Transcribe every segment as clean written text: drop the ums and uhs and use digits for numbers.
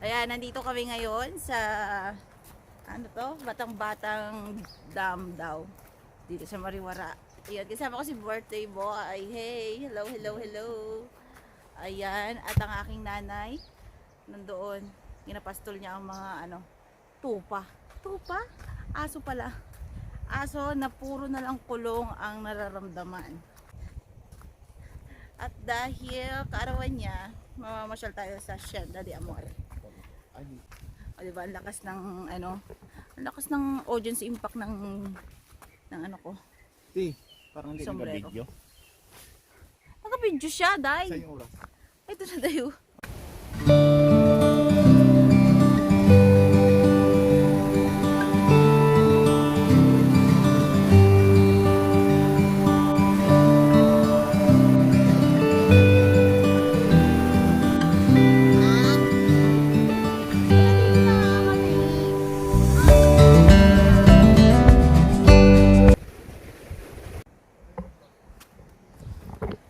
Ayan, nandito kami ngayon sa ano to? Batang-batang dam daw. Dito sa Mariwara. Ayan, kasama ko si birthday boy. Hey, hello, hello, hello. Ayan, at ang aking nanay nandoon. Ginapastol niya ang mga ano, tupa. Tupa? Aso pala. Aso na puro na lang kulong ang nararamdaman. At dahil kaarawan niya, mamamasyal tayo sa Hacienda de Amor. O diba, ang lakas ng ano, ang lakas ng audience impact ng ano ko. Parang hindi Sombrero. naka-video. Naka-video siya, day. Sa yung oras. Ito na dayo.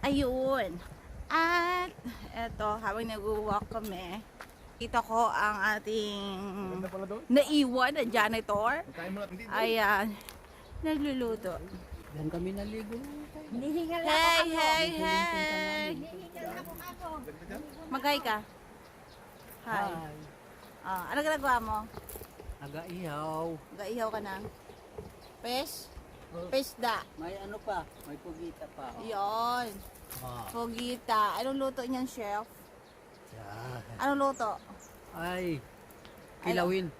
Ayun. At eto, habang nag-walk kami, kita ko ang ating Ganda pala doon. naiwan na janitor. Kain mo natin dito. Ayan, nagluluto. Diyan kami naligo. Hey, hey, hey! Mag-hi ka. Hi. Ano ginagawa mo? Nag-ihaw. Nag-ihaw ka na? Fish? Pisda. May ano pa? May pugita pa. Yun. Ah. Pogita. Anong luto niyan, chef? Yan. Anong luto? Ay. Kilawin.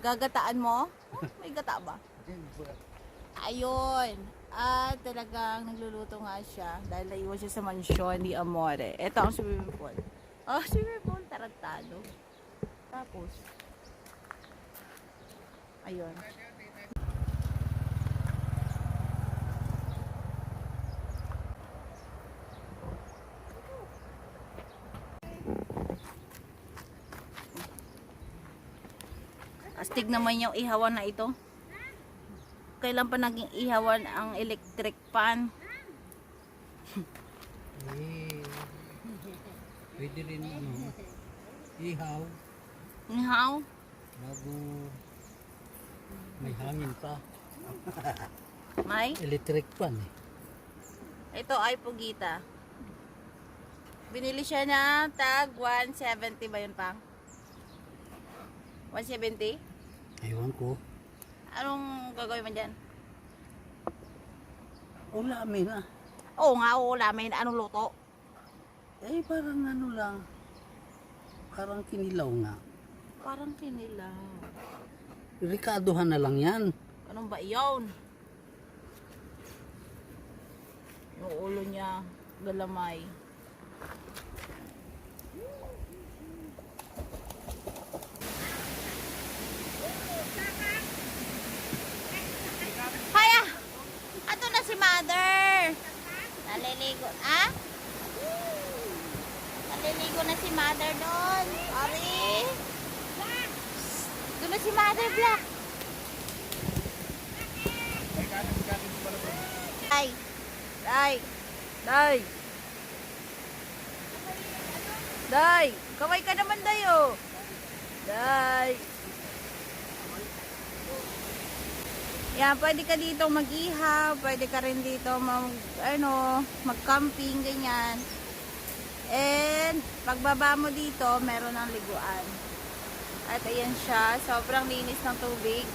Gagataan mo? Oh, may gata ba? Ayun. At talagang nagluluto nga siya dahil naiwan siya sa mansyon ni Amore. Ito ang swimming pool. Oh, swimming pool. Tarantado. Tapos, ayun. Astig naman yung ihawan na ito. Kailan pa naging ihawan ang electric pan? Eh. Pwede rin ano. Ihaw. Ihaw? Bago may hangin pa. May? Electric pan eh. Ito ay pugita. Binili siya na tag 170 ba yun pa? 170? Ewan ko. Anong gagawin mo dyan? Ulamin ah. Oo nga, ulamin. Anong luto? Eh parang ano lang. Parang kinilaw nga. Parang kinilaw. Rikaduhan na lang yan. Anong ba iyon? Yung ulo niya, galamay. Haya! Ato na si mother! Naliligo. Ah? Naliligo na si mother doon. Ari! Doon na si mother, Black. Ay! Day! Day! Day! Kaway ka naman, Day, oh! Day! Yan, pwede ka dito mag-ihaw, pwede ka rin dito mag-camping, ganyan. And, pagbaba mo dito, meron ng liguan. At ayan siya, sobrang linis ng tubig.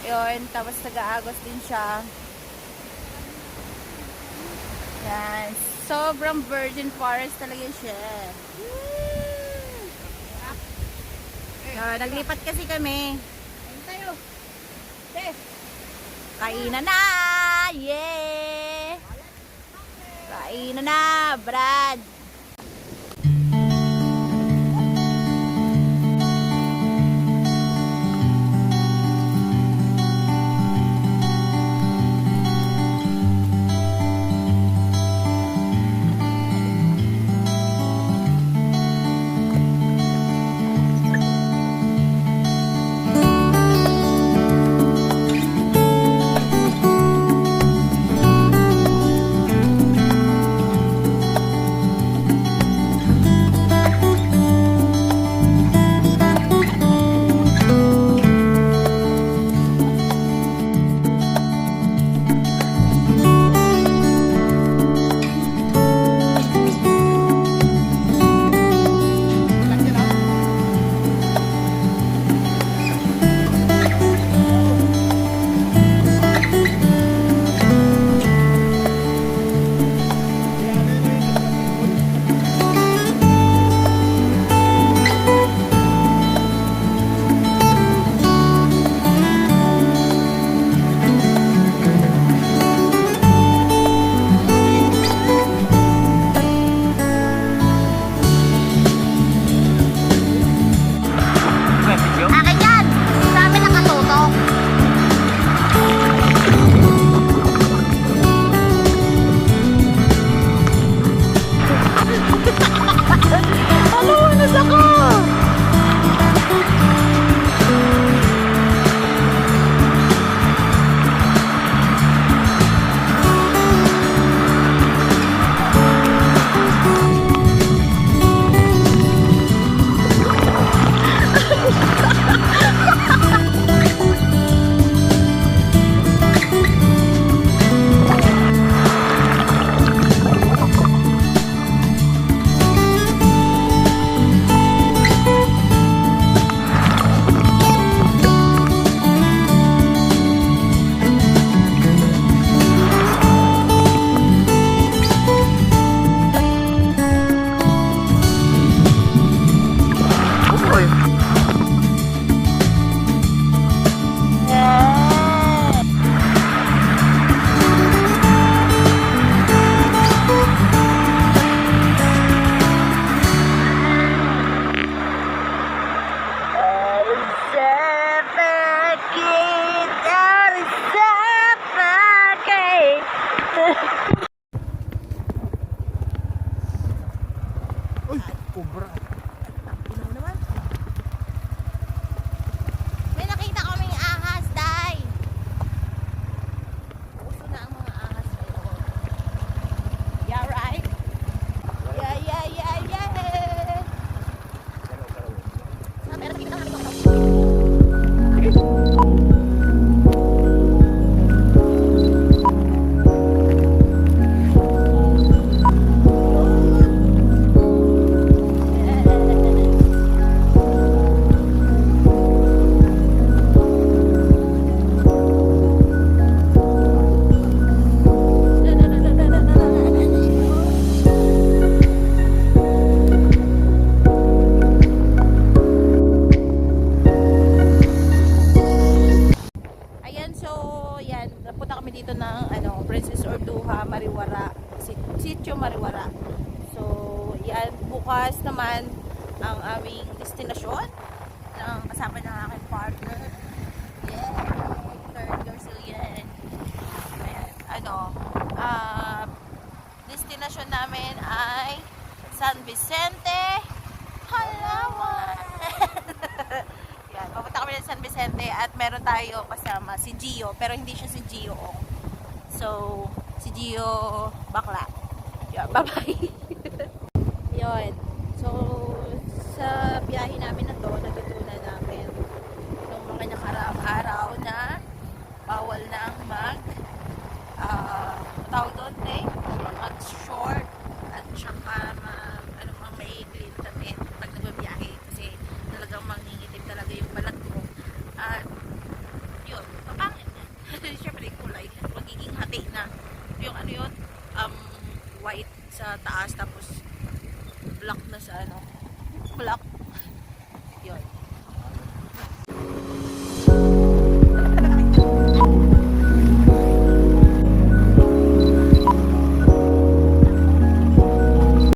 Yun, tapos nag-aagos din siya. Yan, sobrang virgin forest talaga siya. Naglipat kasi kami. Kainan na! Yeah! Kainan na, Brad! Uy, kubra. Ino mo naman. May nakita kaming ahas, Day. Uso na ang mga ahas ngayon. Yeah, right? Yeah, yeah, yeah, yeah. Ah, pero nakita kami ito. Ayan, so, yan. Napunta kami dito ng Princess Orduha, Mariwara. Sitio Mariwara. So, yan. Bukas naman ang aming destinasyon ng kasama ng aking partner. Yeah. Third Garcillian. Ayan. Destinasyon namin ay San Vicente, Palawan. Yan, papunta kami ng San Vicente at meron tayo kasama si Gio, pero hindi siya si Gio. So, si Gio bakla. Yan, bye-bye. Yun. So, sa biyahe namin na to, natutunan namin nung mga nakaraang araw na bawal na tawag doon, mag-short at saka may clean damit pag nagbabiyahe kasi talagang mangingitim talaga yung balat mo at yun, papangit syempre yung kulay, magiging hati na yung white sa taas tapos black na sa black